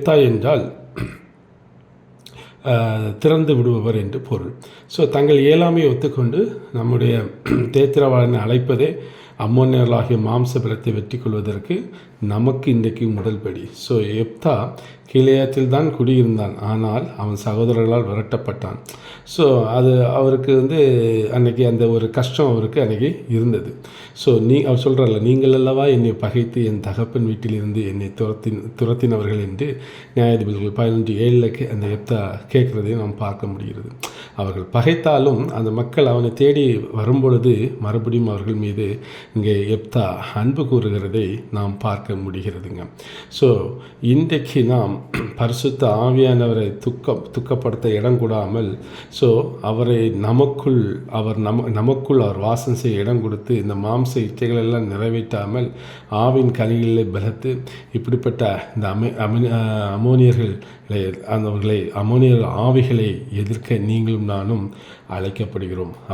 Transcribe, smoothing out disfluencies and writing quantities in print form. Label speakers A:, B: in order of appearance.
A: எப்தா என்றால் திறந்து விடுபவர் என்று பொருள். ஸோ தங்கள் இயலாமையை ஒத்துக்கொண்டு நம்முடைய தேத்திரவாளனை அழைப்பதே அம்மோனியர்களாகிய மாம்ச பலத்தை வெற்றி கொள்வதற்கு நமக்கு இன்றைக்கு முதல் படி. ஸோ எப்தா கிலேயாத்தில் தான் குடியிருந்தான், ஆனால் அவன் சகோதரர்களால் விரட்டப்பட்டான். ஸோ அது அவருக்கு அன்றைக்கி அந்த ஒரு கஷ்டம் அவருக்கு அன்றைக்கி இருந்தது. ஸோ அவர் சொல்கிறார்ல, நீங்கள் அல்லவா என்னை பகைத்து என் தகப்பன் வீட்டிலிருந்து என்னை துரத்தினவர்கள் என்று நியாயாதிபதிகள் 11:7 அந்த எப்தா கேட்குறதையும் நாம் பார்க்க முடிகிறது. அவர்கள் பகைத்தாலும் அந்த மக்கள் அவனை தேடி வரும்பொழுது மறுபடியும் அவர்கள் மீது இங்கே எப்தா அன்பு கூறுகிறதை நாம் பார்க்க முடிகிறதுங்க. ஸோ இன்றைக்கு நாம் பரிசுத்த ஆவியானவரை துக்கப்படுத்த இடம் கூடாமல், ஸோ அவரை நமக்குள் அவர் வாசம் செய்ய இடம் கொடுத்து இந்த மாம்ச இச்சைகள் எல்லாம் நிறைவேற்றாமல் ஆவின் கனிகளிலே பலத்து இப்படிப்பட்ட இந்த அமோனியர் ஆவிகளை எதிர்க்க நீங்களும் நானும் அழைக்கப்படுகிறோம்.